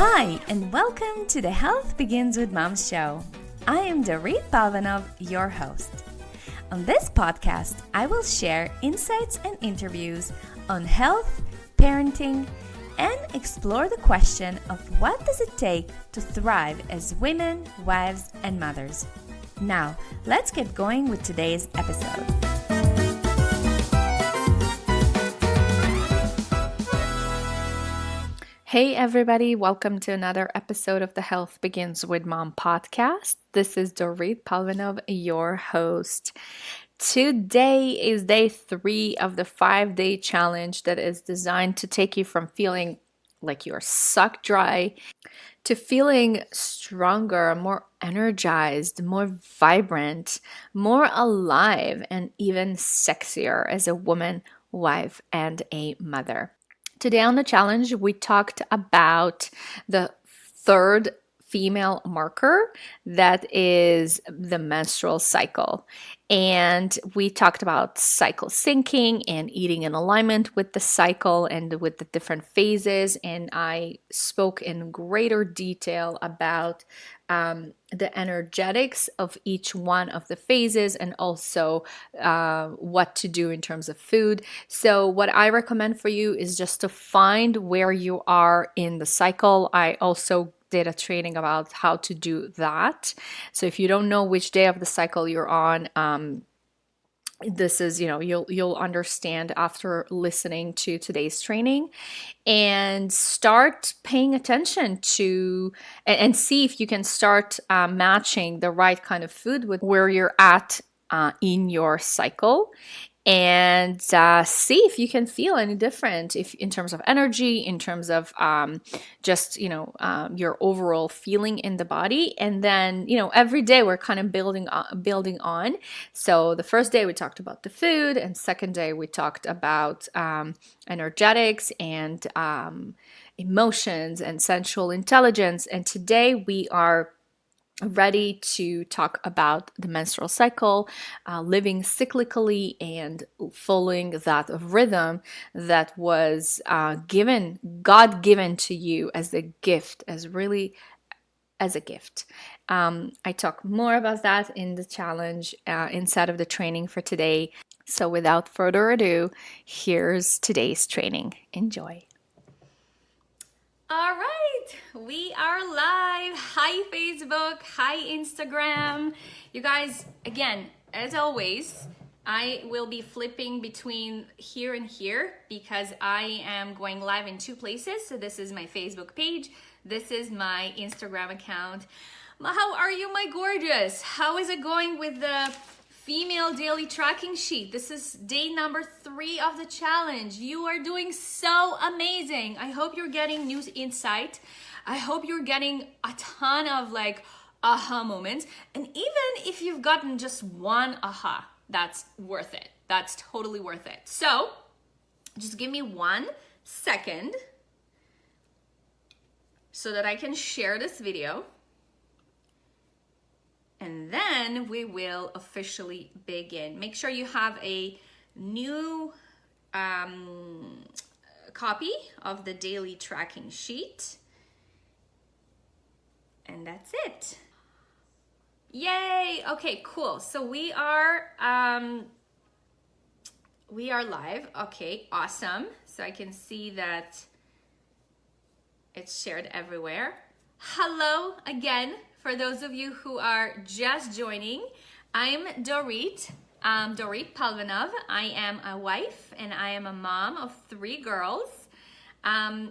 Hi, and welcome to the Health Begins with Mom show. I am Dorit, your host. On this podcast, I will share insights and interviews on health, parenting, and explore the question of what does it take to thrive as women, wives, and mothers. Now, let's get going with today's episode. Hey everybody, welcome to another episode of the Health Begins with Mom podcast. This is Dorit, your host. Today is day 3 of the 5-day challenge that is designed to take you from feeling like you're sucked dry to feeling stronger, more energized, more vibrant, more alive, and even sexier as a woman, wife, and a mother. Today on the challenge, we talked about the third female marker that is the menstrual cycle. And we talked about cycle syncing and eating in alignment with the cycle and with the different phases. And I spoke in greater detail about the energetics of each one of the phases and also what to do in terms of food. So what I recommend for you is just to find where you are in the cycle. I also did a training about how to do that. So if you don't know which day of the cycle you're on, this is, you'll understand after listening to today's training, and start paying attention to and see if you can start matching the right kind of food with where you're at in your cycle, and see if you can feel any different if in terms of energy, in terms of your overall feeling in the body. And then every day we're kind of building on. So the first day we talked about the food, and second day we talked about energetics and emotions and sensual intelligence, and today we are ready to talk about the menstrual cycle, living cyclically and following that rhythm that was God-given to you as a gift, as a gift. I talk more about that in the challenge inside of the training for today. So without further ado, here's today's training. Enjoy. All right, we are live. Hi, Facebook. Hi, Instagram. You guys, again, as always, I will be flipping between here and here because I am going live in 2 places. So this is my Facebook page. This is my Instagram account. How are you, my gorgeous? How is it going with the female daily tracking sheet? This is day number 3 of the challenge. You are doing so amazing. I hope you're getting new insight. I hope you're getting a ton of aha moments. And even if you've gotten just one aha, that's worth it. That's totally worth it. So just give me 1 second so that I can share this video. And then we will officially begin. Make sure you have a new copy of the daily tracking sheet. And that's it. Yay! Okay, cool. So we are live. Okay, awesome. So I can see that it's shared everywhere. Hello again. For those of you who are just joining, I'm Dorit. Dorit Palvanov. I am a wife and I am a mom of 3 girls.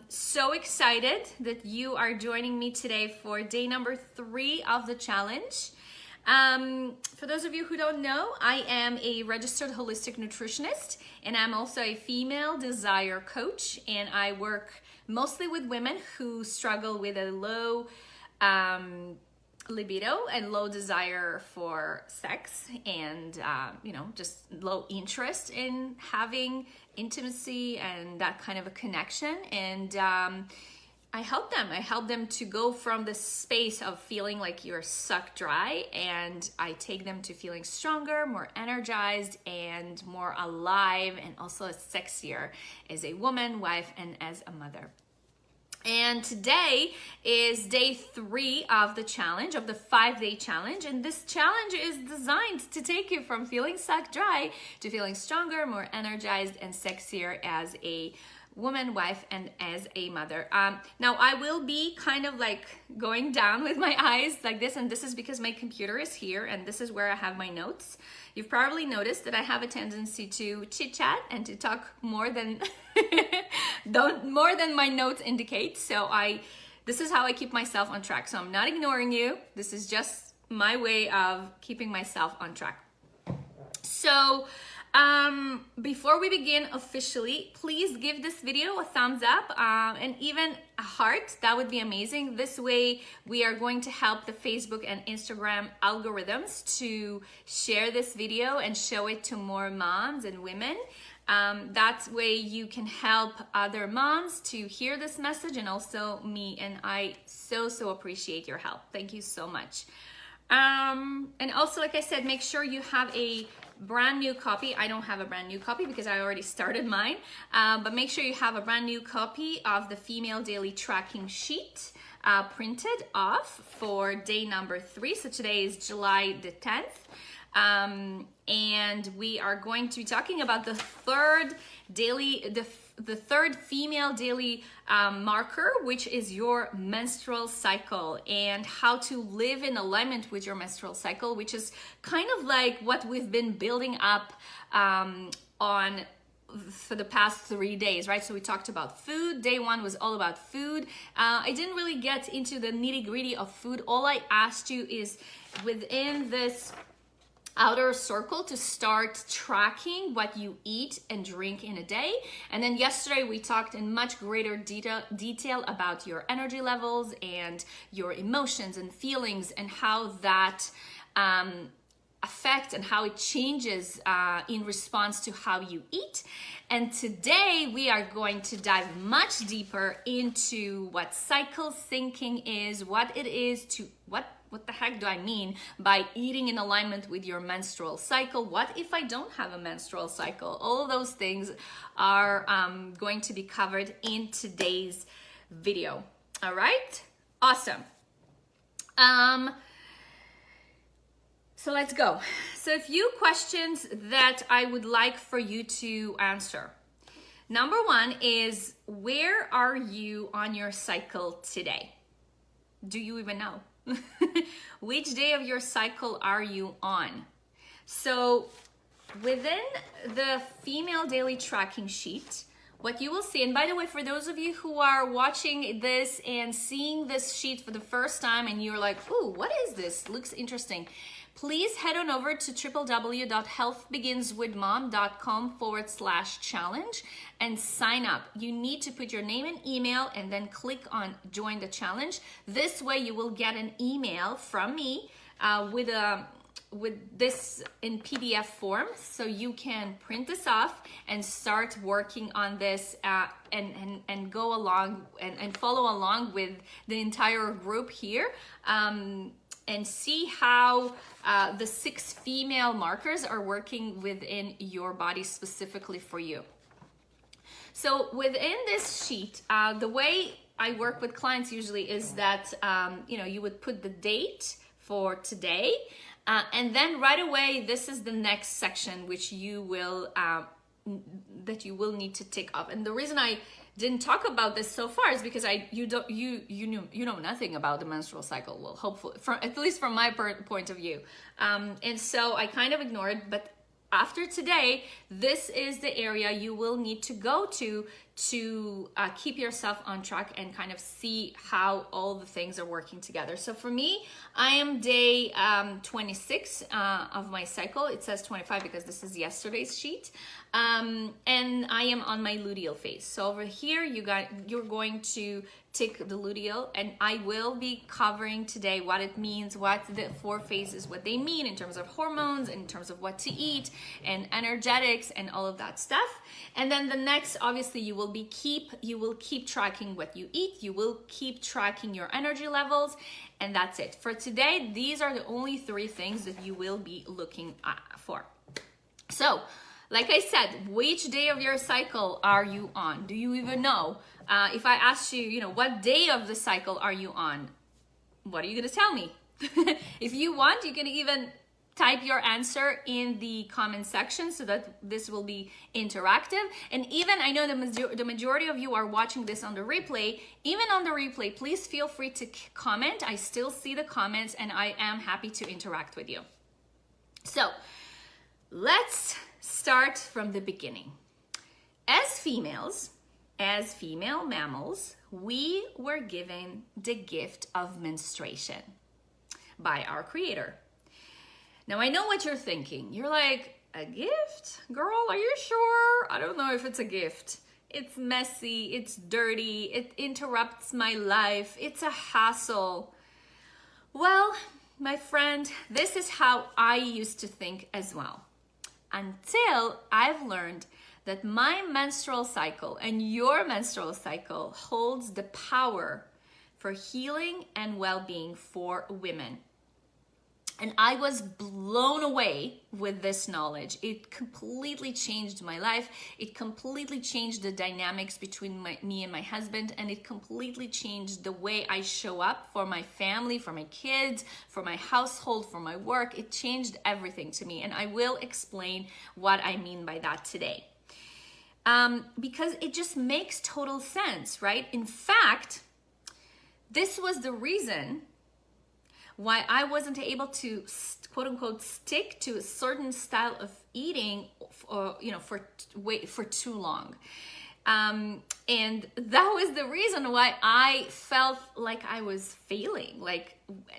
So excited that you are joining me today for day number 3 of the challenge. For those of you who don't know, I am a registered holistic nutritionist, and I'm also a female desire coach, and I work mostly with women who struggle with a low libido and low desire for sex, and just low interest in having intimacy and that kind of a connection. And I help them to go from this space of feeling like you're sucked dry, and I take them to feeling stronger, more energized, and more alive, and also sexier as a woman, wife, and as a mother. And today is day 3 of the challenge, of the 5-day challenge. And this challenge is designed to take you from feeling sucked dry to feeling stronger, more energized, and sexier as a woman, wife, and as a mother. Now I will be kind of like going down with my eyes like this, and this is because my computer is here and this is where I have my notes. You've probably noticed that I have a tendency to chit chat and to talk more than more than my notes indicate. So this is how I keep myself on track. So I'm not ignoring you. This is just my way of keeping myself on track. So before we begin officially, please give this video a thumbs up and even a heart. That would be amazing. This way we are going to help the Facebook and Instagram algorithms to share this video and show it to more moms and women. That way you can help other moms to hear this message, and also me, and I so appreciate your help. Thank you so much. And also, like I said, make sure you have a brand new copy. I don't have a brand new copy because I already started mine, but make sure you have a brand new copy of the female daily tracking sheet printed off for day number 3. So today is July the 10th. And we are going to be talking about the third female daily marker, which is your menstrual cycle, and how to live in alignment with your menstrual cycle, which is kind of like what we've been building up on for the past 3 days, right? So we talked about food. Day 1 was all about food. I didn't really get into the nitty-gritty of food. All I asked you is within this outer circle to start tracking what you eat and drink in a day. And then yesterday we talked in much greater detail about your energy levels and your emotions and feelings, and how that affect and how it changes in response to how you eat. And today we are going to dive much deeper into what cycle syncing is, what it is to what the heck do I mean by eating in alignment with your menstrual cycle? What if I don't have a menstrual cycle? All of those things are going to be covered in today's video. All right, awesome. So let's go. So a few questions that I would like for you to answer. Number 1 is, where are you on your cycle today? Do you even know? Which day of your cycle are you on? So within the female daily tracking sheet, what you will see, and by the way, for those of you who are watching this and seeing this sheet for the first time and you're like, ooh, what is this? Looks interesting. Please head on over to www.healthbeginswithmom.com/challenge and sign up. You need to put your name and email and then click on join the challenge. This way you will get an email from me with this in PDF form, so you can print this off and start working on this and go along and follow along with the entire group here. And see how the 6 female markers are working within your body specifically for you. So within this sheet, the way I work with clients usually is that you would put the date for today, and then right away this is the next section which you will need to tick up. And the reason I didn't talk about this so far is because you know nothing about the menstrual cycle. Well, hopefully, at least from my point of view, and so I kind of ignored it. But after today, this is the area you will need to go to keep yourself on track and kind of see how all the things are working together. So for me, I am day 26 of my cycle. It says 25 because this is yesterday's sheet. And I am on my luteal phase. So over here, you're going to tick the luteal, and I will be covering today what it means, what the 4 phases, what they mean in terms of hormones, in terms of what to eat, and energetics, and all of that stuff. And then the next, obviously, you will keep tracking what you eat, you will keep tracking your energy levels, and that's it. For today, these are the only 3 things that you will be looking for. So Like I said, which day of your cycle are you on? Do you even know? If I asked you, what day of the cycle are you on? What are you gonna tell me? If you want, you can even type your answer in the comment section so that this will be interactive. And even, I know the majority of you are watching this on the replay. Even on the replay, please feel free to comment. I still see the comments and I am happy to interact with you. So let's start from the beginning. As females, as female mammals, we were given the gift of menstruation by our creator. Now, I know what you're thinking. You're like, a gift? Girl, are you sure? I don't know if it's a gift. It's messy, it's dirty, it interrupts my life, it's a hassle. Well, my friend, this is how I used to think as well. Until I've learned that my menstrual cycle and your menstrual cycle holds the power for healing and well-being for women. And I was blown away with this knowledge. It completely changed my life. It completely changed the dynamics between me and my husband. And it completely changed the way I show up for my family, for my kids, for my household, for my work. It changed everything to me. And I will explain what I mean by that today. Because it just makes total sense, right? In fact, this was the reason why I wasn't able to, quote unquote, stick to a certain style of eating, for too long. And that was the reason why I felt like I was failing. Like,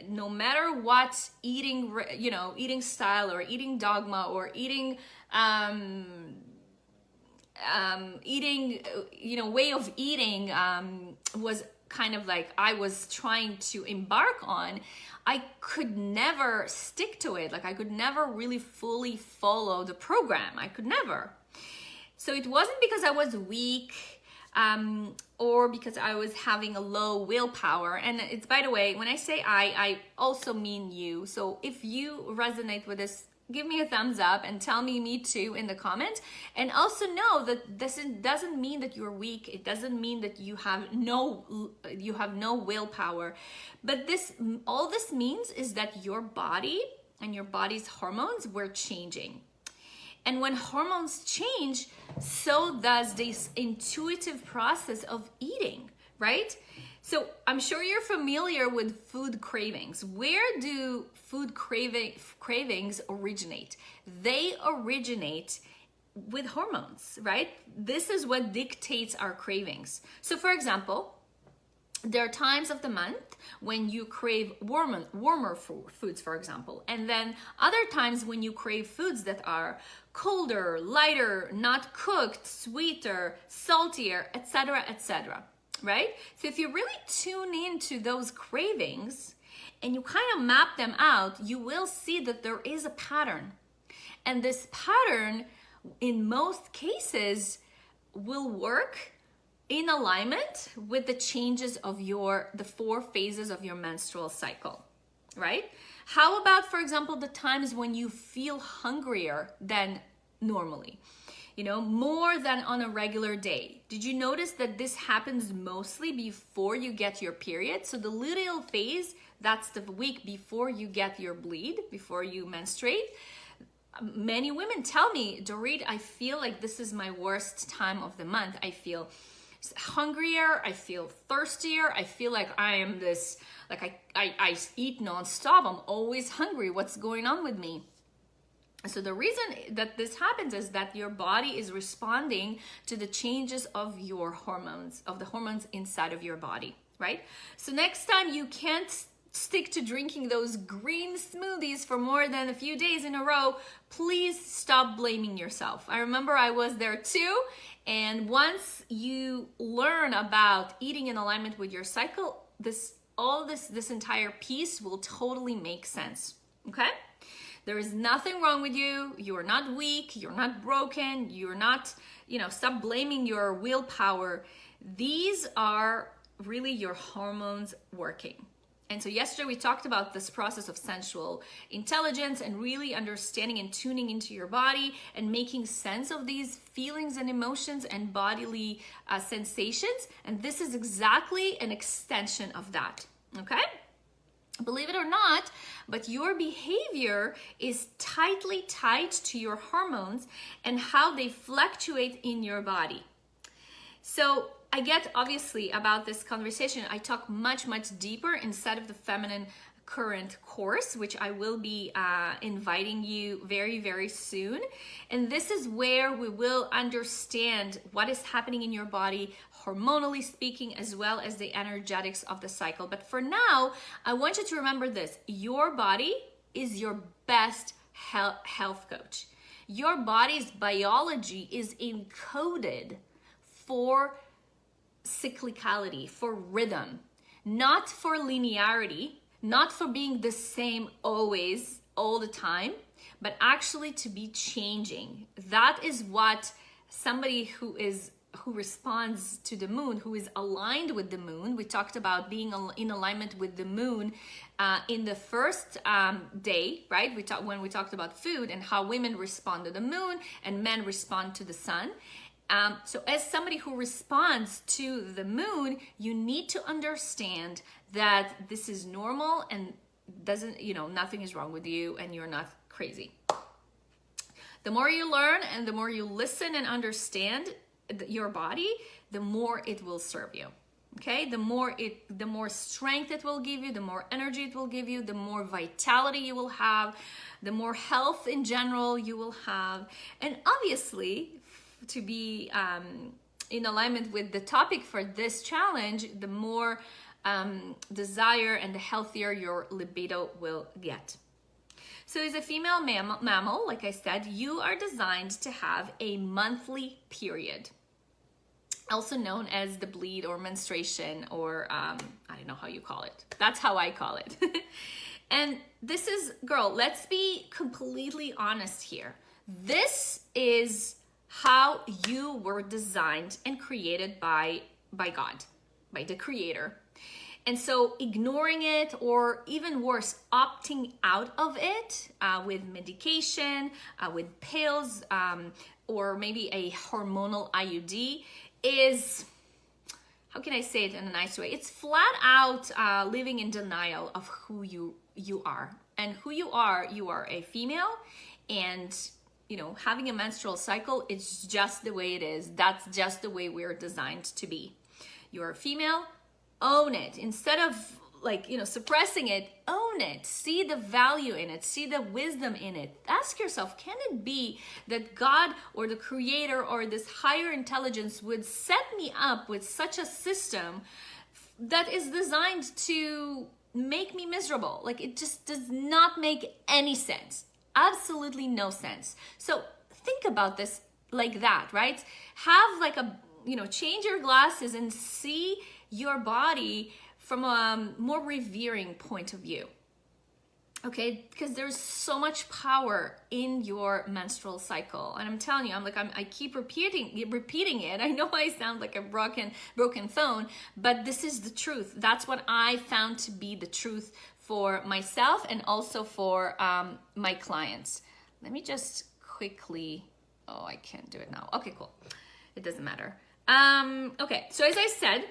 no matter what eating style or eating dogma or eating, way of eating, was kind of like I was trying to embark on, I could never stick to it. Like, I could never really fully follow the program. I could never. So it wasn't because I was weak, or because I was having a low willpower. And it's, by the way, when I say I also mean you. So if you resonate with this, give me a thumbs up and tell me too in the comments. And also know that this doesn't mean that you're weak. It doesn't mean that you have no willpower. But all this means is that your body and your body's hormones were changing. And when hormones change, so does this intuitive process of eating, right? So I'm sure you're familiar with food cravings. Where do food cravings originate? They originate with hormones, right? This is what dictates our cravings. So for example, there are times of the month when you crave warmer foods, for example, and then other times when you crave foods that are colder, lighter, not cooked, sweeter, saltier, etc., etc., right? So if you really tune into those cravings and you kind of map them out, you will see that there is a pattern. And this pattern, in most cases, will work in alignment with the changes of the 4 phases of your menstrual cycle, right? How about, for example, the times when you feel hungrier than normally? More than on a regular day. Did you notice that this happens mostly before you get your period? So the luteal phase, that's the week before you get your bleed, before you menstruate. Many women tell me, Dorit, I feel like this is my worst time of the month. I feel hungrier, I feel thirstier, I feel like I am this, like I eat nonstop, I'm always hungry, what's going on with me? So the reason that this happens is that your body is responding to the changes of your hormones, of the hormones inside of your body, right? So next time you can't stick to drinking those green smoothies for more than a few days in a row, please stop blaming yourself. I remember I was there too. And once you learn about eating in alignment with your cycle, this entire piece will totally make sense, okay? There is nothing wrong with you. You are not weak. You're not broken. You're not, stop blaming your willpower. These are really your hormones working. And so yesterday we talked about this process of sensual intelligence and really understanding and tuning into your body and making sense of these feelings and emotions and bodily sensations. And this is exactly an extension of that, okay? Believe it or not, but your behavior is tightly tied to your hormones and how they fluctuate in your body. So I get obviously about this conversation. I talk much deeper inside of the Feminine Current course, which I will be inviting you very soon. And this is where we will understand what is happening in your body, hormonally speaking, as well as the energetics of the cycle. But for now, I want you to remember this. Your body is your best health coach. Your body's biology is encoded for cyclicality, for rhythm, not for linearity, not for being the same always, all the time, but actually to be changing. That is what somebody who responds to the moon, who is aligned with the moon. We talked about being in alignment with the moon in the first day, right? When we talked about food and how women respond to the moon and men respond to the sun. So as somebody who responds to the moon, you need to understand that this is normal and nothing is wrong with you and you're not crazy. The more you learn and the more you listen and understand your body, the more it will serve you. Okay, the more strength it will give you, the more energy it will give you, the more vitality you will have, the more health in general you will have. And obviously, to be in alignment with the topic for this challenge, the more desire and the healthier your libido will get. So as a female mammal, like I said, you are designed to have a monthly period, also known as the bleed or menstruation, or I don't know how you call it. That's how I call it. And this is, girl, let's be completely honest here. This is how you were designed and created by God, by the Creator. And so ignoring it, or even worse, opting out of it with medication, with pills, or maybe a hormonal IUD is, how can I say it in a nice way? It's flat out living in denial of who you are. And who you are a female, and having a menstrual cycle, it's just the way it is. That's just the way we're designed to be. You're a female, own it. Instead of suppressing it, own it. See the value in it. See the wisdom in it. Ask yourself, can it be that God or the Creator or this higher intelligence would set me up with such a system that is designed to make me miserable? It just does not make any sense. Absolutely no sense. So think about this like that, right? Have change your glasses and see your body from a more revering point of view. Okay, because there's so much power in your menstrual cycle, and I'm telling you, I keep repeating it. I know I sound like a broken phone, but this is the truth. That's what I found to be the truth for myself and also for my clients. Let me just quickly, I can't do it now. Okay, cool. It doesn't matter. Okay, so as I said,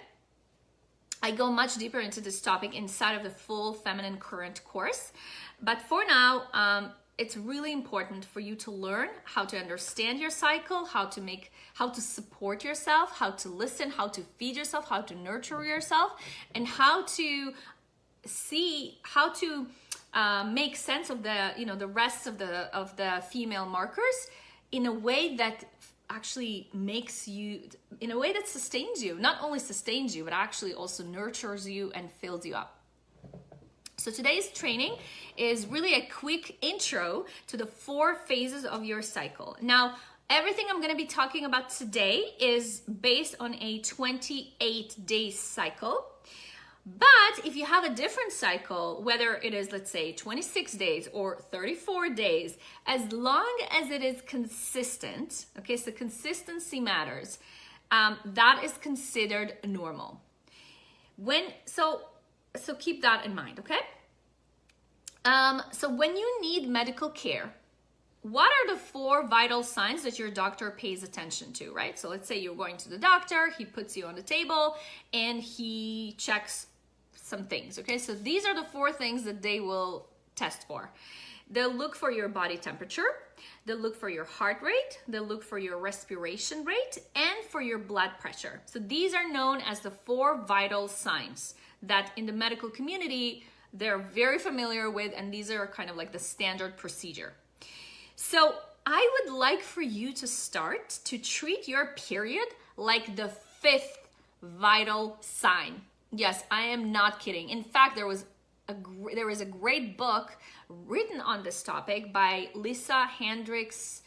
I go much deeper into this topic inside of the full Feminine Current course. But for now, it's really important for you to learn how to understand your cycle, how to support yourself, how to listen, how to feed yourself, how to nurture yourself, and how to make sense of the rest of the female markers in a way that actually makes you, in a way that sustains you, not only sustains you, but actually also nurtures you and fills you up. So today's training is really a quick intro to the 4 phases of your cycle. Now, everything I'm going to be talking about today is based on a 28-day cycle. But if you have a different cycle, whether it is, let's say, 26 days or 34 days, as long as it is consistent, okay, so consistency matters, that is considered normal. So So keep that in mind, okay? So when you need medical care, what are the 4 vital signs that your doctor pays attention to, right? So let's say you're going to the doctor, he puts you on the table and he checks some things, okay? So these are the 4 things that they will test for. They'll look for your body temperature, they'll look for your heart rate, they'll look for your respiration rate, and for your blood pressure. So these are known as the 4 vital signs that in the medical community, they're very familiar with, and these are kind of like the standard procedure. So I would like for you to start to treat your period like the 5th vital sign. Yes, I am not kidding. In fact, there is a great book written on this topic by Lisa Hendricks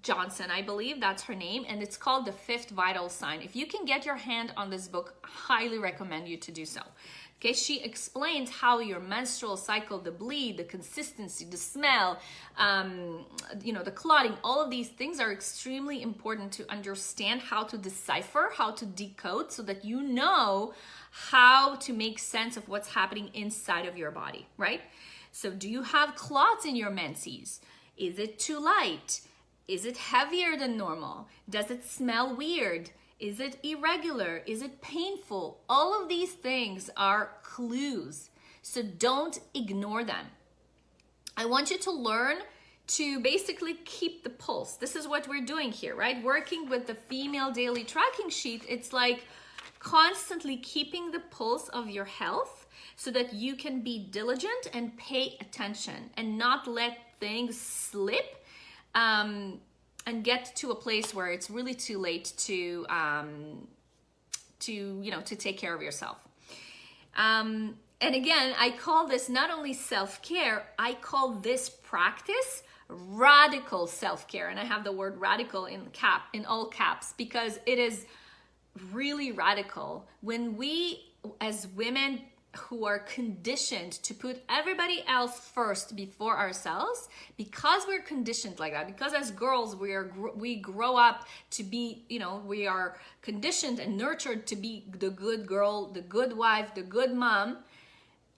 Johnson, I believe that's her name, and it's called The 5th Vital Sign. If you can get your hand on this book, I highly recommend you to do so. Okay, she explains how your menstrual cycle, the bleed, the consistency, the smell, the clotting, all of these things are extremely important to understand how to decipher, how to decode, so that you know how to make sense of what's happening inside of your body, right? So do you have clots in your menses? Is it too light? Is it heavier than normal? Does it smell weird? Is it irregular? Is it painful? All of these things are clues, so don't ignore them. I want you to learn to basically keep the pulse. This is what we're doing here, right? Working with the female daily tracking sheet, it's like constantly keeping the pulse of your health so that you can be diligent and pay attention and not let things slip and get to a place where it's really too late to take care of yourself. And again, I call this not only self-care, I call this practice radical self-care. And I have the word radical in all caps, because it is really radical when we as women who are conditioned to put everybody else first before ourselves, because we're conditioned like that, because as girls we grow up to be, we are conditioned and nurtured to be the good girl, the good wife, the good mom,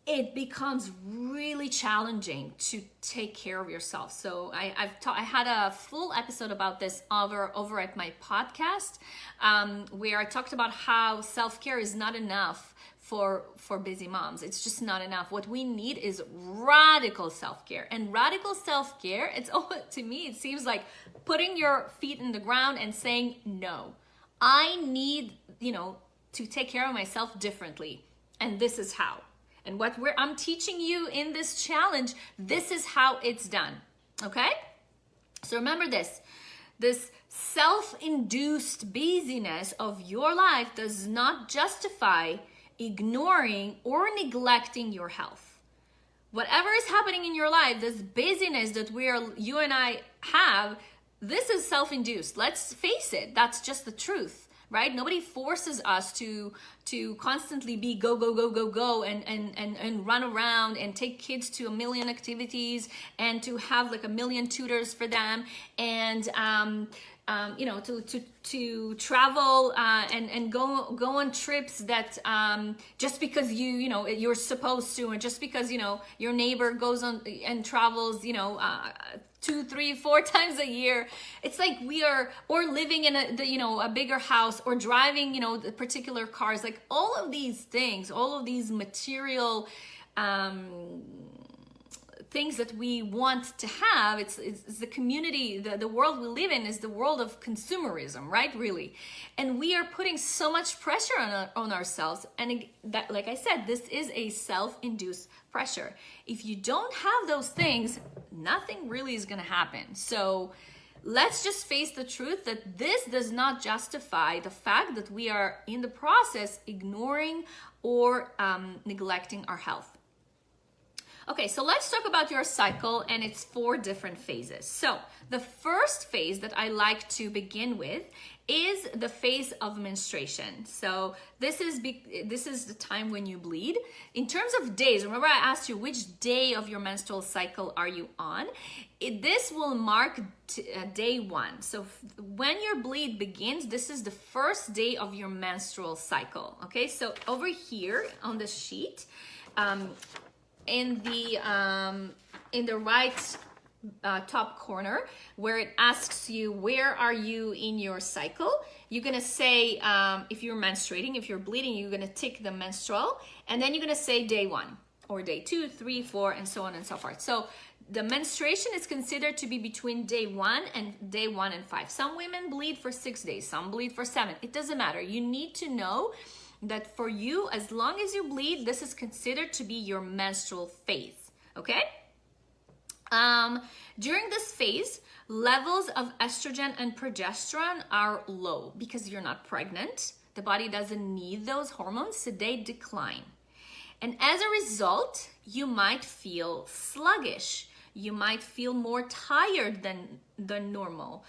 it becomes really challenging to take care of yourself. So I had a full episode about this over at my podcast, where I talked about how self-care is not enough for busy moms. It's just not enough. What we need is radical self-care. And radical self-care, to me, it seems like putting your feet in the ground and saying, no, I need, to take care of myself differently. And this is how. And I'm teaching you in this challenge, this is how it's done. Okay? So remember this self-induced busyness of your life does not justify ignoring or neglecting your health. Whatever is happening in your life, this busyness that you and I have, this is self-induced. Let's face it, that's just the truth, right? Nobody forces us to constantly be go and run around and take kids to a million activities and to have like a million tutors for them and to travel and go on trips that just because you're supposed to, and just because your neighbor goes on and travels 2, 3, 4 times a year. It's like or living in a bigger house, or driving the particular cars. Like all of these things, all of these material things that we want to have, it's the community, the world we live in is the world of consumerism, right? Really. And we are putting so much pressure on ourselves. And that, like I said, this is a self-induced pressure. If you don't have those things, nothing really is going to happen. So let's just face the truth that this does not justify the fact that we are in the process ignoring or neglecting our health. Okay, so let's talk about your cycle and its 4 different phases. So the first phase that I like to begin with is the phase of menstruation. So this is the time when you bleed. In terms of days, remember I asked you which day of your menstrual cycle are you on? This will mark day 1. So when your bleed begins, this is the first day of your menstrual cycle. Okay, so over here on the sheet, in the right top corner, where it asks you where are you in your cycle, you're gonna say if you're menstruating, if you're bleeding, you're gonna tick the menstrual, and then you're gonna say day 1 or day 2, 3, 4, and so on and so forth. So the menstruation is considered to be between day 1 and 5. Some women bleed for 6 days, some bleed for 7. It doesn't matter. You need to know that for you, as long as you bleed, this is considered to be your menstrual phase. Okay? During this phase, levels of estrogen and progesterone are low because you're not pregnant. The body doesn't need those hormones, so they decline. And as a result, you might feel sluggish. You might feel more tired than normal.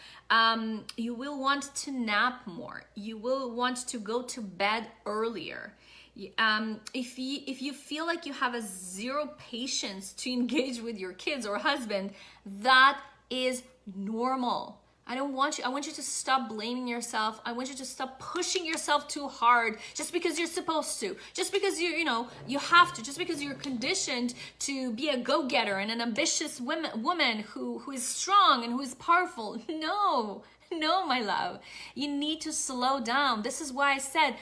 You will want to nap more. You will want to go to bed earlier. If you feel like you have a zero patience to engage with your kids or husband, that is normal. I want you to stop blaming yourself. I want you to stop pushing yourself too hard just because you're supposed to, just because you have to, just because you're conditioned to be a go-getter and an ambitious woman who is strong and who is powerful. No, my love. You need to slow down. This is why I said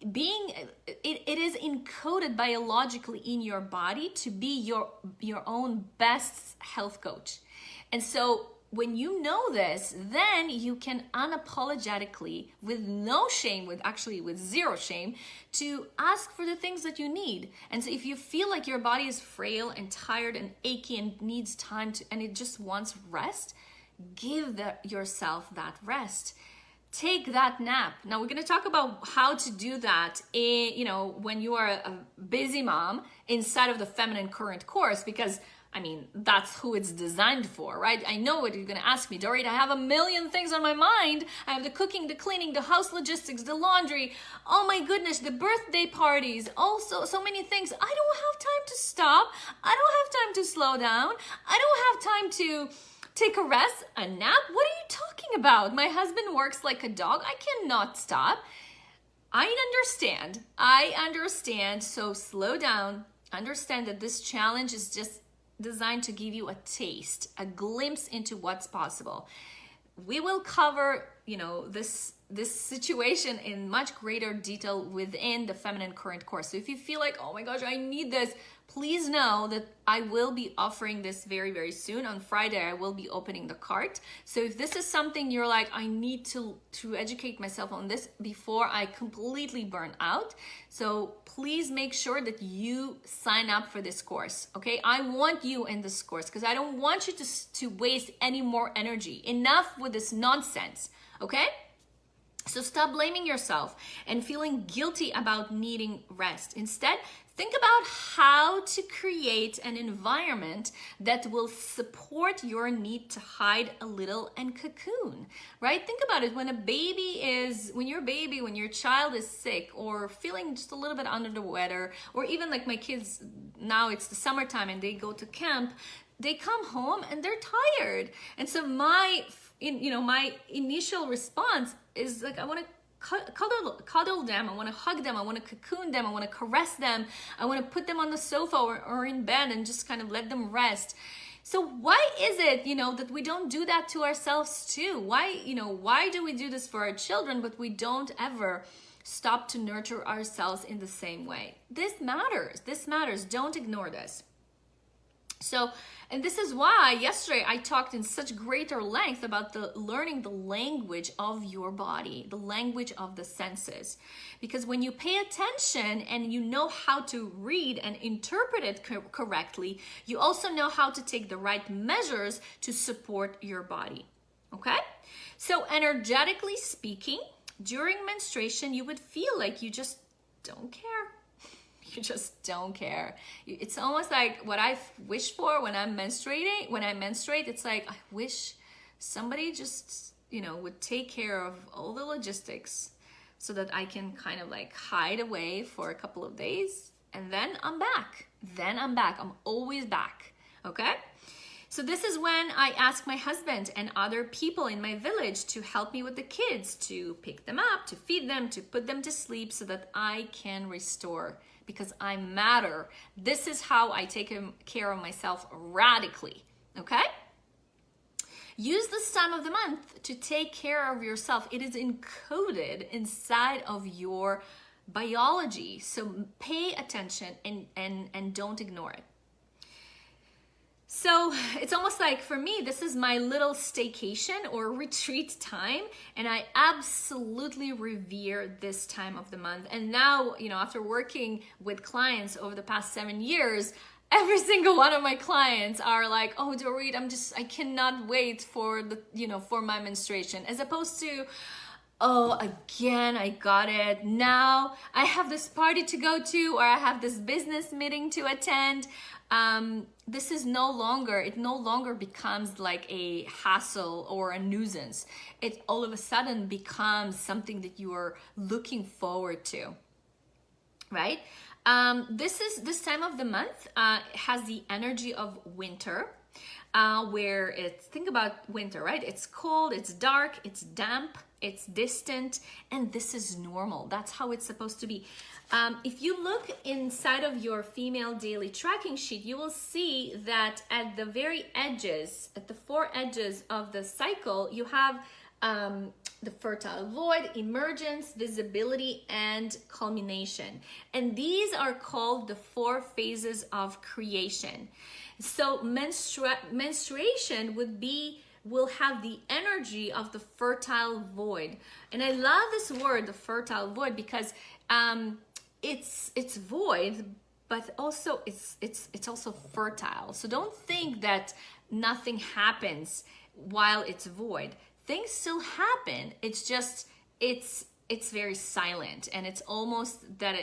it is encoded biologically in your body to be your own best health coach. And so when you know this, then you can unapologetically, with no shame, with zero shame, to ask for the things that you need. And so if you feel like your body is frail and tired and achy and needs time and it just wants rest, give yourself that rest. Take that nap. Now we're going to talk about how to do that when you are a busy mom inside of the Feminine Current course, because that's who it's designed for, right? I know what you're going to ask me, Dorit. I have a million things on my mind. I have the cooking, the cleaning, the house logistics, the laundry. Oh my goodness, the birthday parties. Also, so many things. I don't have time to stop. I don't have time to slow down. I don't have time to take a rest, a nap. What are you talking about? My husband works like a dog. I cannot stop. I understand. So slow down. Understand that this challenge is just designed to give you a taste, a glimpse into what's possible. We will cover, this situation in much greater detail within the Feminine Current course. So if you feel like, oh my gosh, I need this, please know that I will be offering this very, very soon. On Friday, I will be opening the cart. So if this is something you're like, I need to educate myself on this before I completely burn out. So please make sure that you sign up for this course, okay? I want you in this course because I don't want you to waste any more energy. Enough with this nonsense, okay? So stop blaming yourself and feeling guilty about needing rest. Instead, think about how to create an environment that will support your need to hide a little and cocoon, right? Think about it. When your child is sick or feeling just a little bit under the weather, or even like my kids, now it's the summertime and they go to camp, they come home and they're tired. And so my initial response is like, I want to cuddle them, I want to hug them, I want to cocoon them, I want to caress them, I want to put them on the sofa or in bed and just kind of let them rest. So why is it, that we don't do that to ourselves too? Why do we do this for our children, but we don't ever stop to nurture ourselves in the same way? This matters. Don't ignore this. So, and this is why yesterday I talked in such greater length about learning the language of your body, the language of the senses. Because when you pay attention and you know how to read and interpret it correctly, you also know how to take the right measures to support your body, okay? So energetically speaking, during menstruation, you would feel like you just don't care. You just don't care. It's almost like what I wish for when I'm menstruating. When I menstruate, it's like I wish somebody just, would take care of all the logistics so that I can kind of like hide away for a couple of days, and then I'm back. I'm always back, okay? So this is when I ask my husband and other people in my village to help me with the kids, to pick them up, to feed them, to put them to sleep so that I can restore, because I matter. This is how I take care of myself radically, okay? Use this time of the month to take care of yourself. It is encoded inside of your biology. So pay attention and don't ignore it. So it's almost like, for me, this is my little staycation or retreat time, and I absolutely revere this time of the month. And now, after working with clients over the past 7 years, every single one of my clients are like, oh, Dorit, I cannot wait for for my menstruation, as opposed to, oh, again, I got it. Now I have this party to go to, or I have this business meeting to attend. This is no longer becomes like a hassle or a nuisance. It all of a sudden becomes something that you are looking forward to, right? This time of the month has the energy of winter, where think about winter, right? It's cold, it's dark, it's damp, it's distant, and this is normal. That's how it's supposed to be. If you look inside of your female daily tracking sheet, you will see that at the very edges, at the 4 edges of the cycle, you have the fertile void, emergence, visibility, and culmination. And these are called the 4 phases of creation. So menstruation will have the energy of the fertile void. And I love this word, the fertile void, because it's void, but also it's also fertile. So don't think that nothing happens while it's void. Things still happen. It's just it's very silent, and it's almost that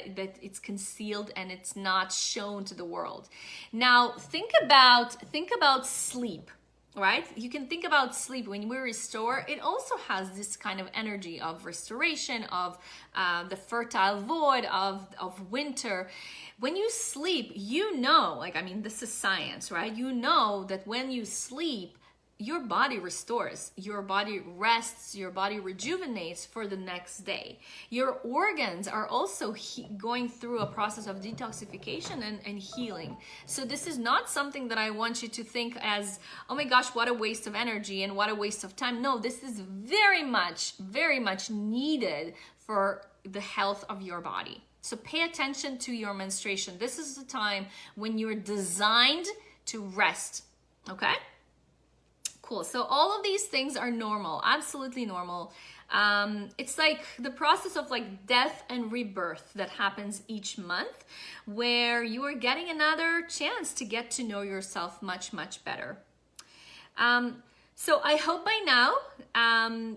it's concealed and it's not shown to the world. Now think about sleep. Right? You can think about sleep. When we restore, it also has this kind of energy of restoration, of the fertile void, of winter. When you sleep, this is science, right? You know that when you sleep, your body restores, your body rests, your body rejuvenates for the next day. Your organs are also going through a process of detoxification and healing. So this is not something that I want you to think as, oh my gosh, what a waste of energy and what a waste of time. No, this is very much needed for the health of your body. So pay attention to your menstruation. This is the time when you're designed to rest, okay? Cool. So all of these things are normal, absolutely normal. It's like the process of like death and rebirth that happens each month, where you are getting another chance to get to know yourself much, much better. So I hope by now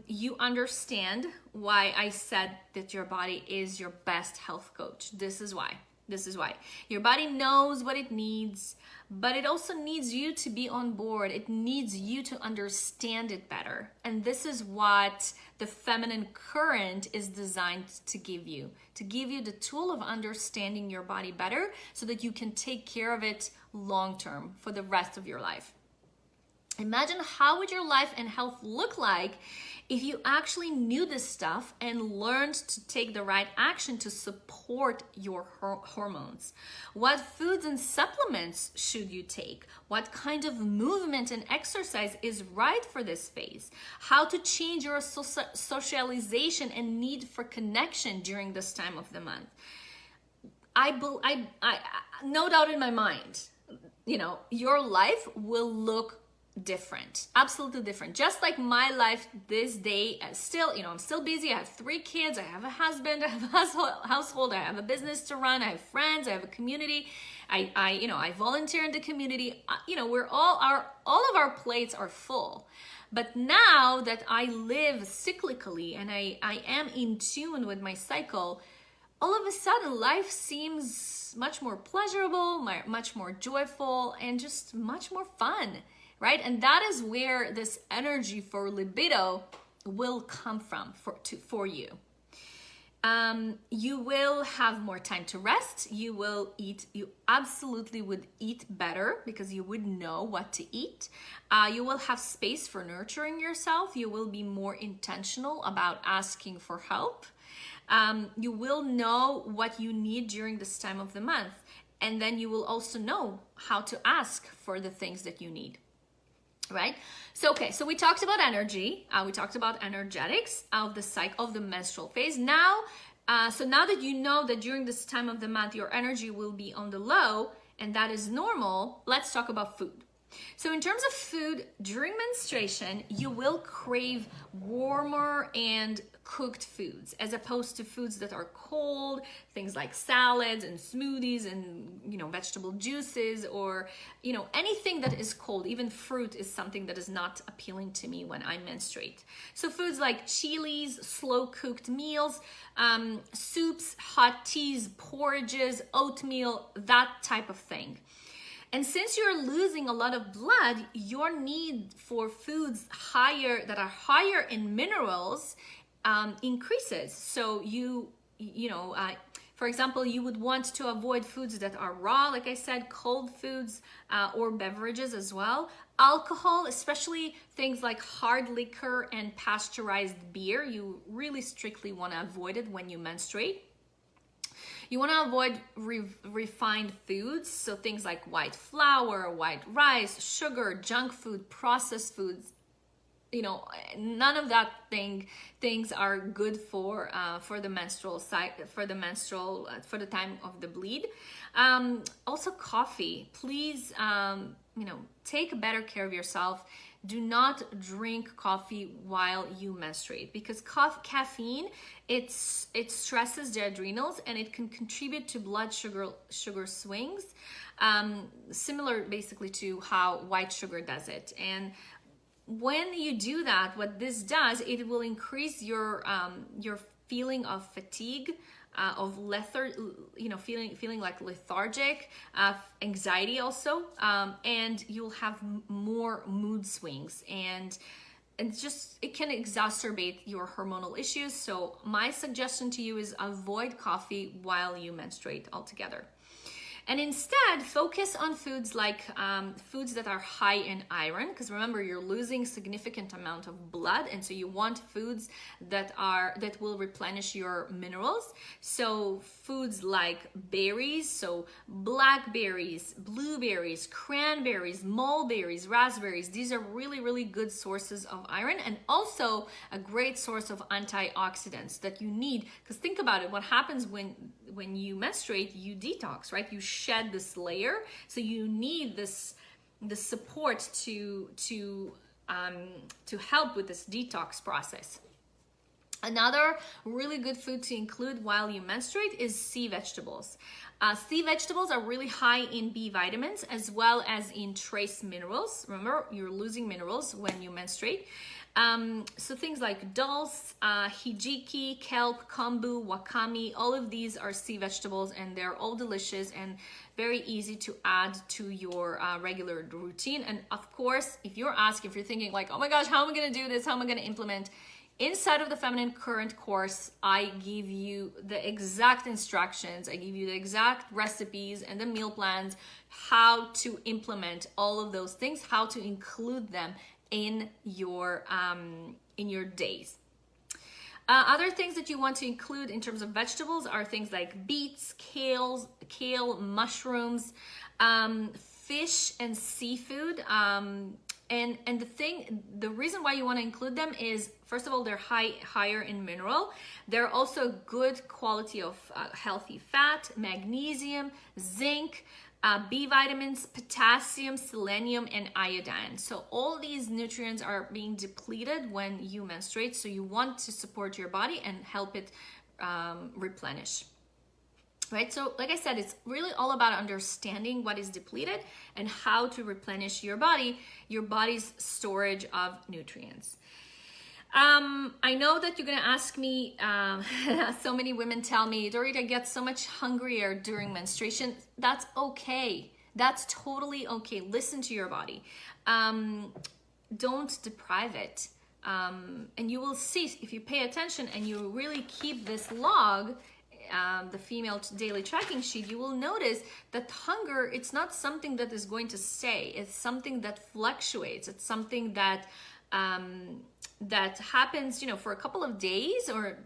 you understand why I said that your body is your best health coach. This is why. Your body knows what it needs, but it also needs you to be on board. It needs you to understand it better. And this is what the feminine current is designed to give you the tool of understanding your body better so that you can take care of it long term for the rest of your life. Imagine how would your life and health look like if you actually knew this stuff and learned to take the right action to support your hormones. What foods and supplements should you take? What kind of movement and exercise is right for this phase? How to change your socialization and need for connection during this time of the month? I no doubt in my mind, your life will look different, absolutely different. Just like my life this day, still, I'm still busy. I have 3 kids, I have a husband, I have a household, I have a business to run, I have friends, I have a community. I volunteer in the community. We're all of our plates are full. But now that I live cyclically and I am in tune with my cycle, all of a sudden life seems much more pleasurable, much more joyful, and just much more fun. Right? And that is where this energy for libido will come from for you. You will have more time to rest. You absolutely would eat better because you would know what to eat. You will have space for nurturing yourself. You will be more intentional about asking for help. You will know what you need during this time of the month. And then you will also know how to ask for the things that you need. Right? So we talked about energy. We talked about energetics of the cycle of the menstrual phase. Now that you know that during this time of the month your energy will be on the low, and that is normal, let's talk about food. So in terms of food, during menstruation, you will crave warmer and cooked foods as opposed to foods that are cold, things like salads and smoothies and, vegetable juices or, anything that is cold. Even fruit is something that is not appealing to me when I menstruate. So foods like chilies, slow cooked meals, soups, hot teas, porridges, oatmeal, that type of thing. And since you're losing a lot of blood, your need for foods that are higher in minerals increases. So for example, you would want to avoid foods that are raw, like I said, cold foods or beverages as well. Alcohol, especially things like hard liquor and pasteurized beer, you really strictly want to avoid it when you menstruate. You want to avoid refined foods, so things like white flour, white rice, sugar, junk food, processed foods. None of that things are good for the menstrual cycle, for the time of the bleed. Also, coffee. Please, take better care of yourself. Do not drink coffee while you menstruate because caffeine, it stresses the adrenals and it can contribute to blood sugar swings, similar basically to how white sugar does it. And when you do that, what this does, it will increase your feeling of fatigue, of feeling like lethargic, anxiety also, and you'll have more mood swings, and it can exacerbate your hormonal issues. So my suggestion to you is avoid coffee while you menstruate altogether. And instead, focus on foods like foods that are high in iron, because remember, you're losing significant amount of blood, and so you want foods that will replenish your minerals. So foods like berries, so blackberries, blueberries, cranberries, mulberries, raspberries. These are really, really good sources of iron, and also a great source of antioxidants that you need. Because think about it, what happens when you menstruate, you detox, right? You shed this layer, so you need the support to help with this detox process. Another really good food to include while you menstruate is sea vegetables. Sea vegetables are really high in B vitamins as well as in trace minerals. Remember, you're losing minerals when you menstruate. So things like dulse, hijiki, kelp, kombu, wakame, all of these are sea vegetables, and they're all delicious and very easy to add to your regular routine. And of course, if you're thinking like, oh my gosh, how am I going to do this? How am I going to implement? Inside of the Feminine Current course, I give you the exact instructions, I give you the exact recipes and the meal plans, how to implement all of those things, how to include them in your days. Other things that you want to include in terms of vegetables are things like beets, kale, mushrooms, fish and seafood. And the reason why you want to include them is, first of all, they're higher in mineral. They're also good quality of healthy fat, magnesium, zinc, B vitamins, potassium, selenium, and iodine. So all these nutrients are being depleted when you menstruate. So you want to support your body and help it replenish. Right? So like I said, it's really all about understanding what is depleted and how to replenish your body's storage of nutrients. I know that you're going to ask me, so many women tell me, Dorit, I get so much hungrier during menstruation. That's okay. That's totally okay. Listen to your body. Don't deprive it. And you will see, if you pay attention and you really keep this log, the female daily tracking sheet, you will notice that hunger, it's not something that is going to stay. It's something that fluctuates. It's something that that happens, for a couple of days, or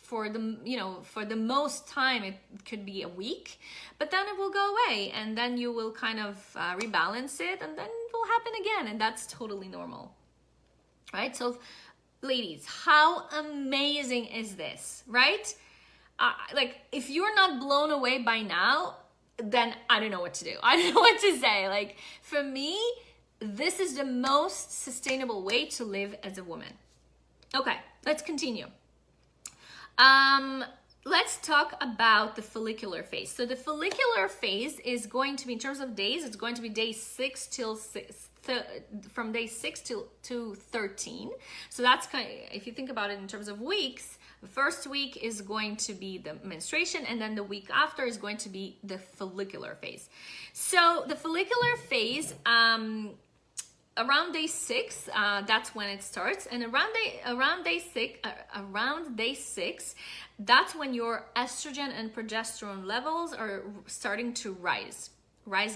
for the most time it could be a week, but then it will go away, and then you will kind of rebalance it, and then it will happen again, and that's totally normal, right? So ladies, how amazing is this, right? Like, if you're not blown away by now, then I don't know what to do. I don't know what to say. Like, for me, this is the most sustainable way to live as a woman. Okay, let's continue. Let's talk about the follicular phase. So the follicular phase is going to be, in terms of days, it's going to be from day 6 to 13. So that's kind of, if you think about it in terms of weeks, the first week is going to be the menstruation, and then the week after is going to be the follicular phase. So the follicular phase, around day 6, that's when it starts, and around day 6, that's when your estrogen and progesterone levels are starting to rise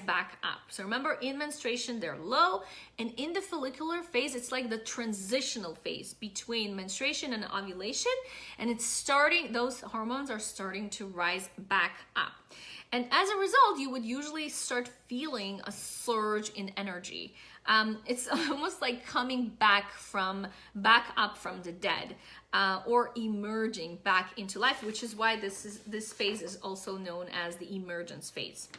back up. So remember, in menstruation they're low, and in the follicular phase it's like the transitional phase between menstruation and ovulation, and it's starting, those hormones are starting to rise back up. And as a result, you would usually start feeling a surge in energy. It's almost like coming back up from the dead, or emerging back into life, which is why this phase is also known as the emergence phase.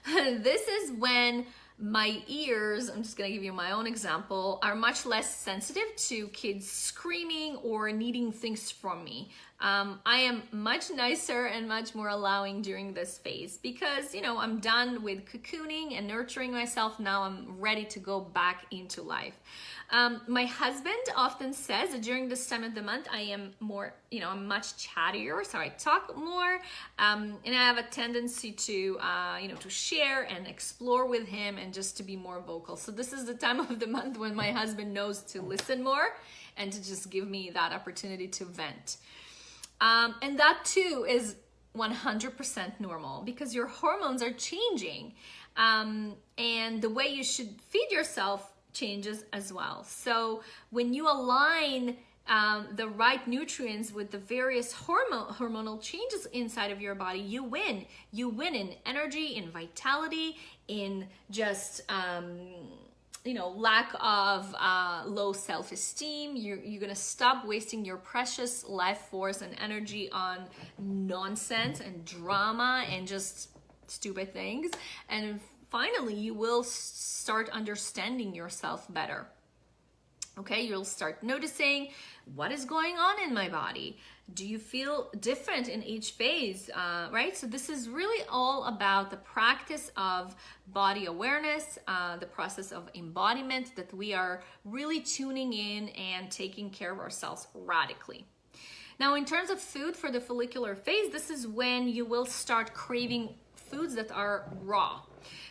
This is when my ears, I'm just gonna give you my own example, are much less sensitive to kids screaming or needing things from me. I am much nicer and much more allowing during this phase because, I'm done with cocooning and nurturing myself. Now I'm ready to go back into life. My husband often says that during this time of the month, I am more, I'm much chattier, so I talk more, and I have a tendency to, to share and explore with him and just to be more vocal. So this is the time of the month when my husband knows to listen more and to just give me that opportunity to vent. And that too is 100% normal because your hormones are changing, and the way you should feed yourself changes as well. So when you align the right nutrients with the various hormonal changes inside of your body, you win. You win in energy, in vitality, in just lack of low self-esteem. You're gonna stop wasting your precious life force and energy on nonsense and drama and just stupid things, and finally you will start understanding yourself better. Okay, you'll start noticing what is going on in my body. Do you feel different in each phase, right? So this is really all about the practice of body awareness, the process of embodiment, that we are really tuning in and taking care of ourselves radically. Now, in terms of food for the follicular phase, this is when you will start craving foods that are raw.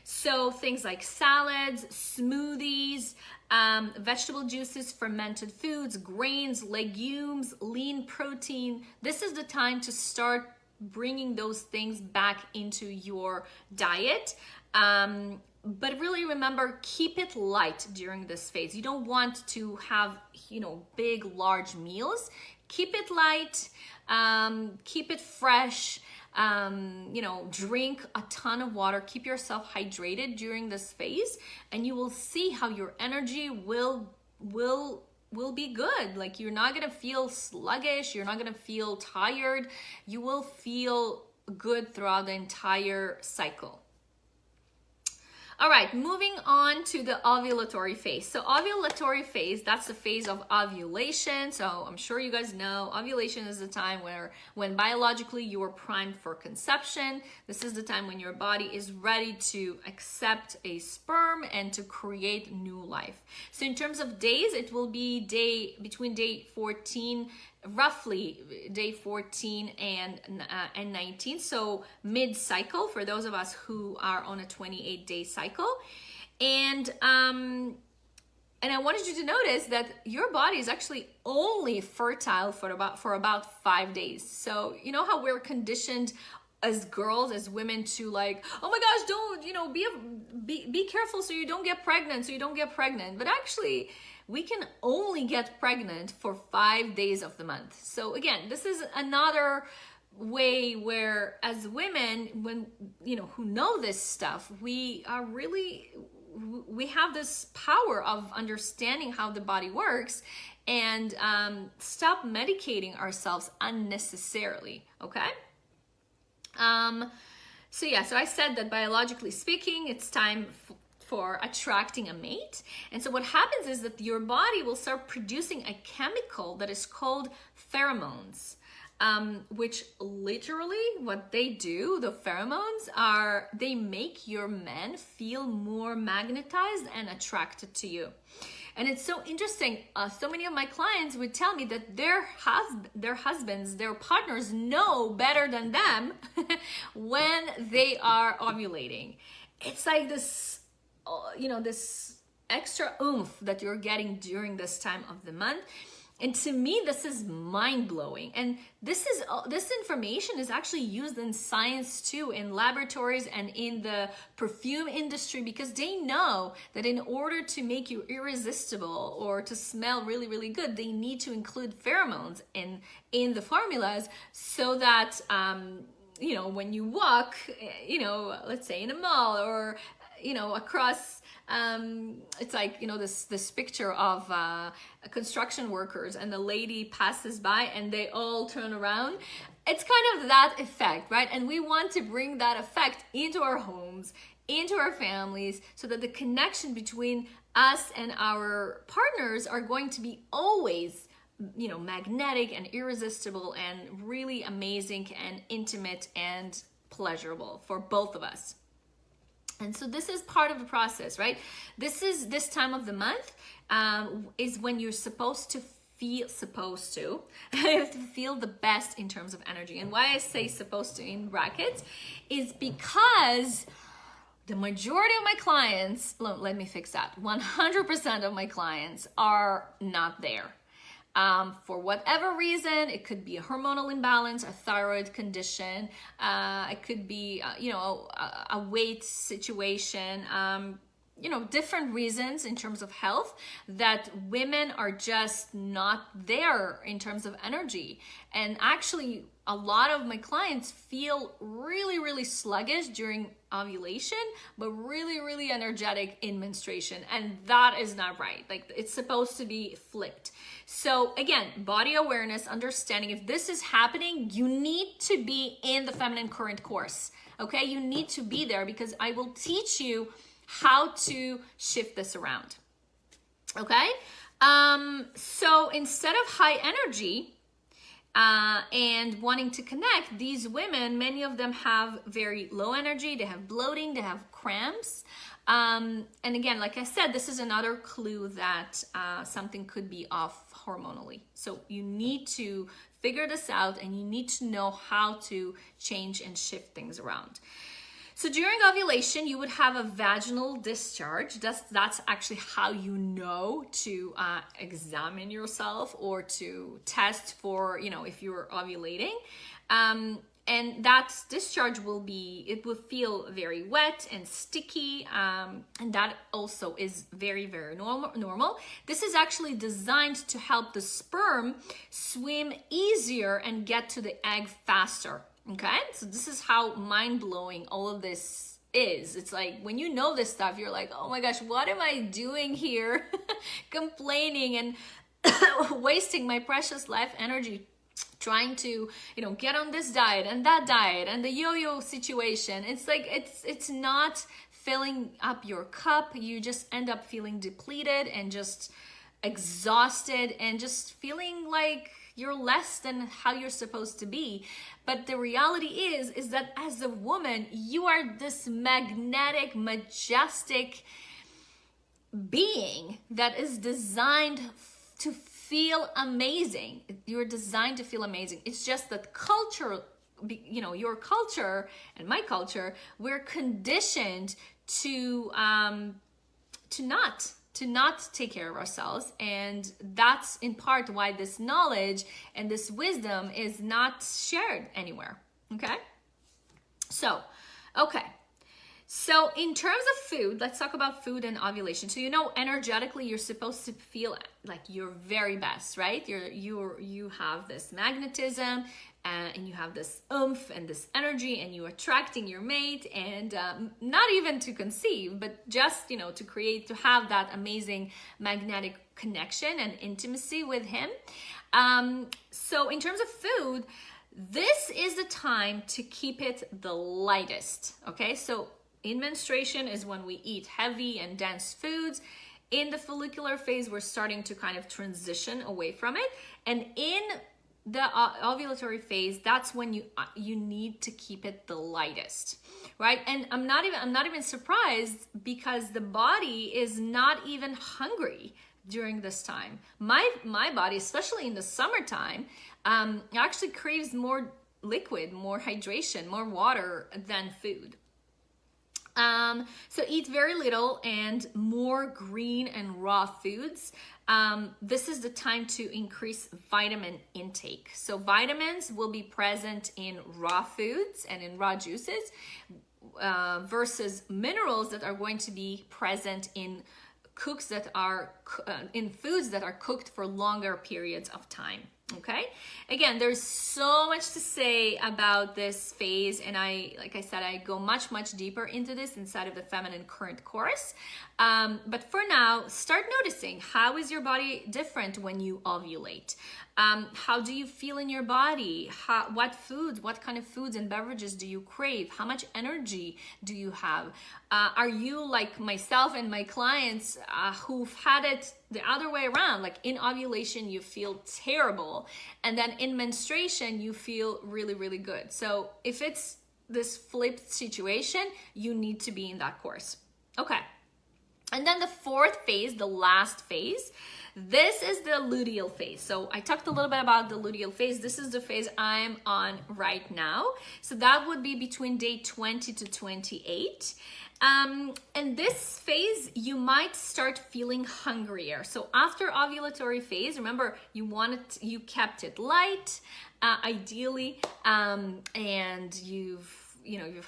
So things like salads, smoothies, vegetable juices, fermented foods, grains, legumes, lean protein. This is the time to start bringing those things back into your diet. But really remember, keep it light during this phase. You don't want to have, big, large meals. Keep it light, keep it fresh. Drink a ton of water, keep yourself hydrated during this phase, and you will see how your energy will be good. Like, you're not gonna feel sluggish, you're not gonna feel tired, you will feel good throughout the entire cycle. All right, moving on to the ovulatory phase. So ovulatory phase, that's the phase of ovulation. So I'm sure you guys know ovulation is the time when biologically you are primed for conception. This is the time when your body is ready to accept a sperm and to create new life. So in terms of days, it will be between day 14, roughly day 14 and 19, so mid-cycle for those of us who are on a 28-day cycle. And And I wanted you to notice that your body is actually only fertile for about 5 days. So you know how we're conditioned as girls, as women, to like, oh my gosh, don't, be careful so you don't get pregnant. But actually, we can only get pregnant for 5 days of the month. So again, this is another way where, as women, when who know this stuff, we have this power of understanding how the body works, and stop medicating ourselves unnecessarily. Okay. So I said that biologically speaking, it's time for attracting a mate. And so what happens is that your body will start producing a chemical that is called pheromones, which literally what they do, the pheromones they make your men feel more magnetized and attracted to you. And it's so interesting. So many of my clients would tell me that their husbands, their partners know better than them when they are ovulating. It's like this, this extra oomph that you're getting during this time of the month. And to me, this is mind-blowing. And this information is actually used in science too, in laboratories and in the perfume industry, because they know that in order to make you irresistible or to smell really, really good, they need to include pheromones in the formulas, so that when you walk, let's say in a mall or across, it's like, this picture of construction workers, and the lady passes by and they all turn around. It's kind of that effect, right? And we want to bring that effect into our homes, into our families, so that the connection between us and our partners are going to be always, magnetic and irresistible and really amazing and intimate and pleasurable for both of us. And so this is part of the process, right? This time of the month is when you're supposed to feel the best in terms of energy. And why I say supposed to in brackets is because the majority of my clients, let me fix that, 100% of my clients are not there. For whatever reason, it could be a hormonal imbalance, a thyroid condition, it could be, a weight situation, different reasons in terms of health, that women are just not there in terms of energy. And actually, a lot of my clients feel really, really sluggish during ovulation, but really, really energetic in menstruation. And that is not right. Like, it's supposed to be flipped. So again, body awareness, understanding if this is happening, you need to be in the Feminine Current course. Okay, you need to be there, because I will teach you how to shift this around. Okay, so instead of high energy and wanting to connect, these women, many of them have very low energy. They have bloating, they have cramps. And again, like I said, this is another clue that something could be off hormonally. So you need to figure this out, and you need to know how to change and shift things around. So during ovulation, you would have a vaginal discharge. That's actually how you know to examine yourself or to test for, if you're ovulating. And that discharge will feel very wet and sticky. And that also is very, very normal. This is actually designed to help the sperm swim easier and get to the egg faster. Okay, so this is how mind-blowing all of this is. It's like, when you know this stuff, you're like, oh my gosh, what am I doing here? Complaining and wasting my precious life energy trying to, get on this diet and that diet and the yo-yo situation. It's like, it's not filling up your cup. You just end up feeling depleted and just exhausted and just feeling like you're less than how you're supposed to be. But the reality is that as a woman, you are this magnetic, majestic being that is designed to feel amazing. You're designed to feel amazing. It's just that culture, your culture and my culture, we're conditioned to not not take care of ourselves. And that's in part why this knowledge and this wisdom is not shared anywhere. Okay, so in terms of food, let's talk about food and ovulation. So energetically you're supposed to feel like your very best, right? You have this magnetism, and you have this oomph and this energy, and you're attracting your mate, and not even to conceive, but just to have that amazing magnetic connection and intimacy with him. So in terms of food, this is the time to keep it the lightest. Okay, so in menstruation is when we eat heavy and dense foods. In the follicular phase, we're starting to kind of transition away from it. And in the ovulatory phase, that's when you need to keep it the lightest, right? And I'm not even surprised, because the body is not even hungry during this time. My body, especially in the summertime, actually craves more liquid, more hydration, more water than food. So eat very little and more green and raw foods. This is the time to increase vitamin intake. So vitamins will be present in raw foods and in raw juices, versus minerals that are going to be present in foods that are cooked for longer periods of time. Okay, again, there's so much to say about this phase, and like I said, I go much deeper into this inside of the Feminine Current course. But for now, start noticing, how is your body different when you ovulate? How do you feel in your body? What kind of foods and beverages do you crave? How much energy do you have? Are you like myself and my clients who've had it the other way around? Like in ovulation, you feel terrible, and then in menstruation, you feel really, really good. So if it's this flipped situation, you need to be in that course. Okay. And then the fourth phase, the last phase, this is the luteal phase. So I talked a little bit about the luteal phase. This is the phase I'm on right now. So that would be between day 20 to 28. And this phase, you might start feeling hungrier. So after ovulatory phase, remember, you kept it light, ideally, and you've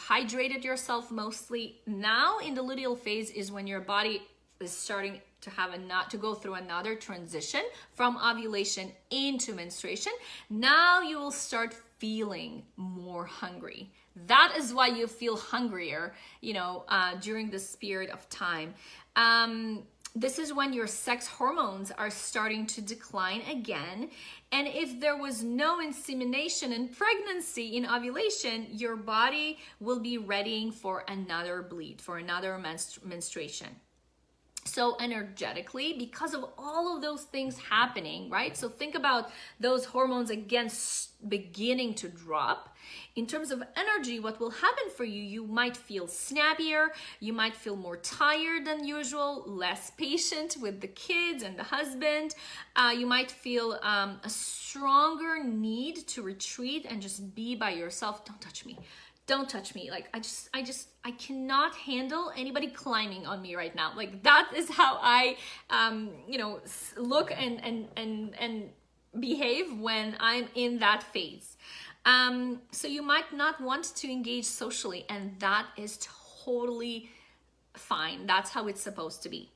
hydrated yourself mostly. Now in the luteal phase is when your body is starting to go through another transition from ovulation into menstruation. Now you will start feeling more hungry. That is why you feel hungrier, during this period of time. This is when your sex hormones are starting to decline again. And if there was no insemination and pregnancy in ovulation, your body will be readying for another bleed, for another menstruation. So energetically, because of all of those things happening, right? So think about those hormones again beginning to drop. In terms of energy, what will happen for you, you might feel snappier, you might feel more tired than usual, less patient with the kids and the husband. You might feel a stronger need to retreat and just be by yourself. Don't touch me. Don't touch me. Like, I cannot handle anybody climbing on me right now. Like, that is how I, look and behave when I'm in that phase. So you might not want to engage socially, and that is totally fine. That's how it's supposed to be.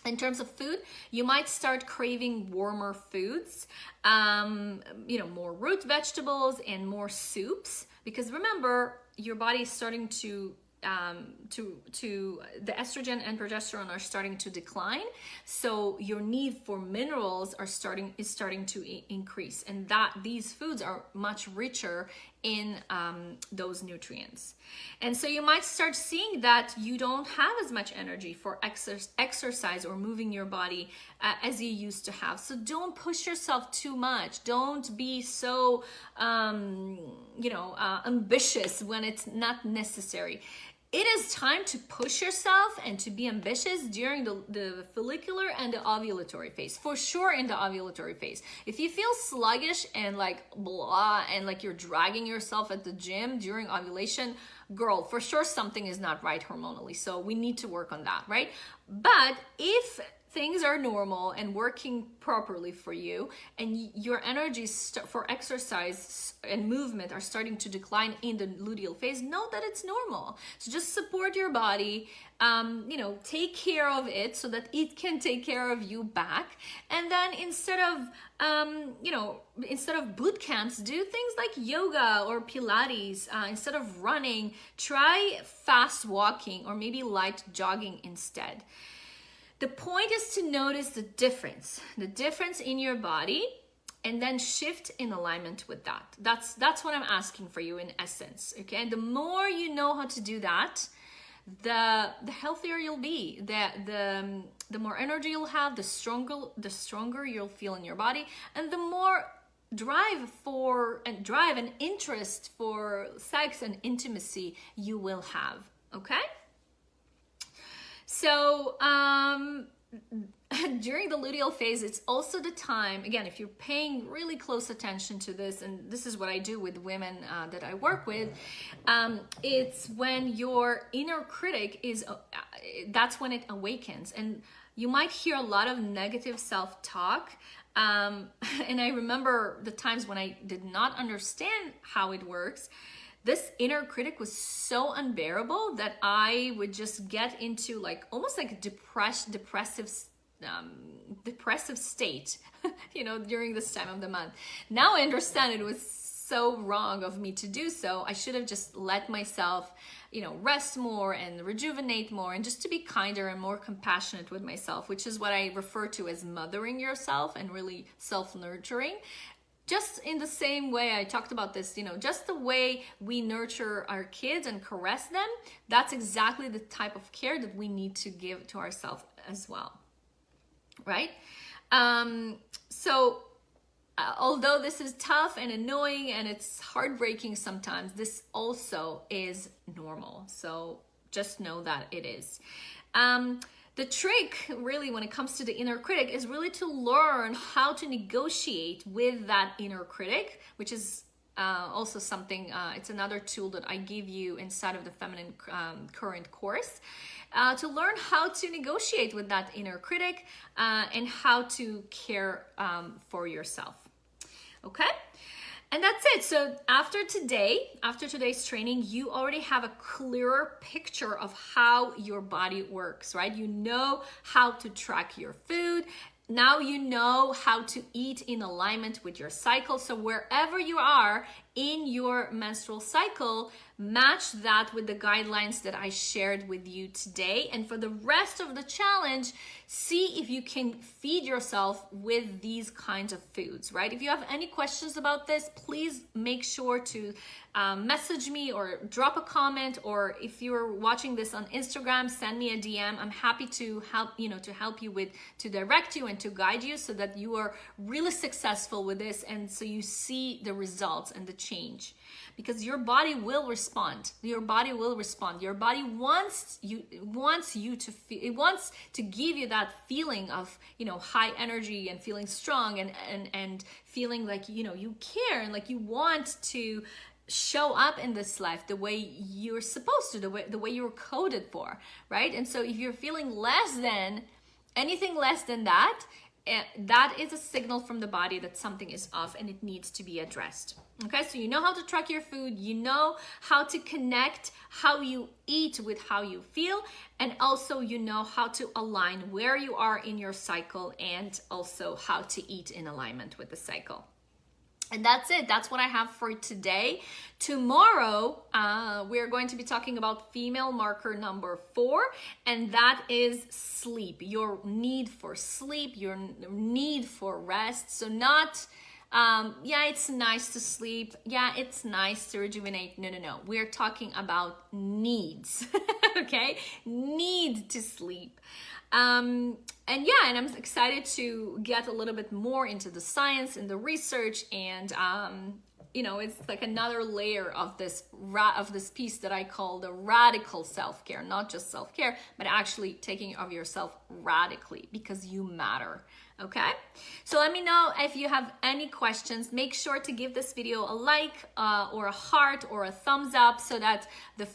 In terms of food, you might start craving warmer foods, more root vegetables and more soups, because remember, your body is starting to the estrogen and progesterone are starting to decline, so your need for minerals is starting to increase, and that these foods are much richer in those nutrients. And so you might start seeing that you don't have as much energy for exercise or moving your body as you used to have. So don't push yourself too much. Don't be so ambitious when it's not necessary. It is time to push yourself and to be ambitious during the follicular and the ovulatory phase. For sure in the ovulatory phase. If you feel sluggish and like blah and like you're dragging yourself at the gym during ovulation, girl, for sure something is not right hormonally. So we need to work on that, right? But if things are normal and working properly for you, and your energies for exercise and movement are starting to decline in the luteal phase, know that it's normal. So just support your body, take care of it so that it can take care of you back. And then instead of boot camps, do things like yoga or Pilates. Instead of running, try fast walking or maybe light jogging instead. The point is to notice the difference in your body, and then shift in alignment with that. That's what I'm asking for you in essence, okay? And the more you know how to do that, the healthier you'll be, the more energy you'll have, the stronger you'll feel in your body, and the more drive and interest for sex and intimacy you will have, okay? So during the luteal phase, it's also the time, again, if you're paying really close attention to this, and this is what I do with women that I work with, it's when your inner critic that's when it awakens. And you might hear a lot of negative self-talk. And I remember the times when I did not understand how it works. This inner critic was so unbearable that I would just get into almost like a depressive state, during this time of the month. Now I understand it was so wrong of me to do so. I should have just let myself, rest more and rejuvenate more, and just to be kinder and more compassionate with myself, which is what I refer to as mothering yourself and really self-nurturing. Just in the same way I talked about this, just the way we nurture our kids and caress them, that's exactly the type of care that we need to give to ourselves as well, right? Although this is tough and annoying and it's heartbreaking sometimes, this also is normal. So just know that it is. The trick, really, when it comes to the inner critic, is really to learn how to negotiate with that inner critic, which is also something, it's another tool that I give you inside of the Feminine Current course, to learn how to negotiate with that inner critic and how to care for yourself. Okay? And that's it. So after today's training, you already have a clearer picture of how your body works, right? You know how to track your food. Now you know how to eat in alignment with your cycle. So wherever you are in your menstrual cycle, match that with the guidelines that I shared with you today. And for the rest of the challenge, see if you can feed yourself with these kinds of foods, right? If you have any questions about this, please make sure to message me or drop a comment, or if you're watching this on Instagram, send me a DM. I'm happy to help you to direct you and to guide you so that you are really successful with this, and so you see the results and the change. Because your body will respond. Your body will respond. Your body wants you to feel, it wants to give you that feeling of, high energy and feeling strong and feeling like, you care and like you want to show up in this life the way you're supposed to, the way you're coded for, right? And so if you're feeling anything less than that, that is a signal from the body that something is off and it needs to be addressed. Okay, so you know how to track your food, you know how to connect how you eat with how you feel, and also you know how to align where you are in your cycle and also how to eat in alignment with the cycle. And that's it. That's what I have for today. Tomorrow, we're going to be talking about female marker number 4, and that is sleep. Your need for sleep, your need for rest. So not, it's nice to sleep. Yeah, it's nice to rejuvenate. No. We're talking about needs, okay? Need to sleep. And I'm excited to get a little bit more into the science and the research and, it's like another layer of this piece that I call the radical self-care, not just self-care, but actually taking of yourself radically, because you matter. Okay, so let me know if you have any questions. Make sure to give this video a like or a heart or a thumbs up, so that the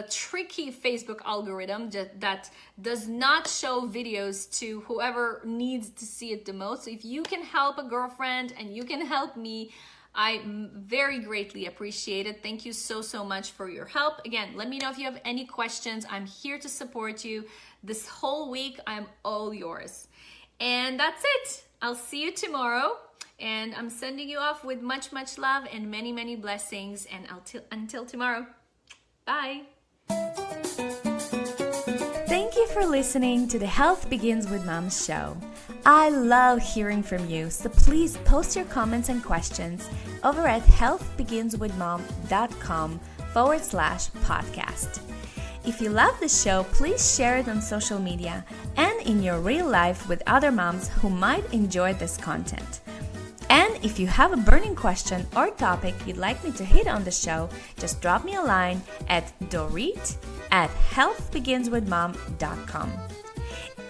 tricky Facebook algorithm that does not show videos to whoever needs to see it the most. So if you can help a girlfriend and you can help me, I very greatly appreciate it. Thank you so much for your help. Again, let me know if you have any questions. I'm here to support you. This whole week, I'm all yours. And that's it. I'll see you tomorrow. And I'm sending you off with much love and many blessings. And until tomorrow. Bye. Thank you for listening to the Health Begins with Mom show. I love hearing from you, so please post your comments and questions over at healthbeginswithmom.com/podcast. If you love the show, please share it on social media and in your real life with other moms who might enjoy this content. And if you have a burning question or topic you'd like me to hit on the show, just drop me a line at Dorit@healthbeginswithmom.com.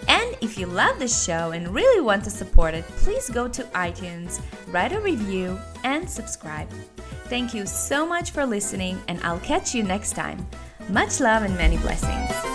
And if you love this show and really want to support it, please go to iTunes, write a review, and subscribe. Thank you so much for listening, and I'll catch you next time. Much love and many blessings.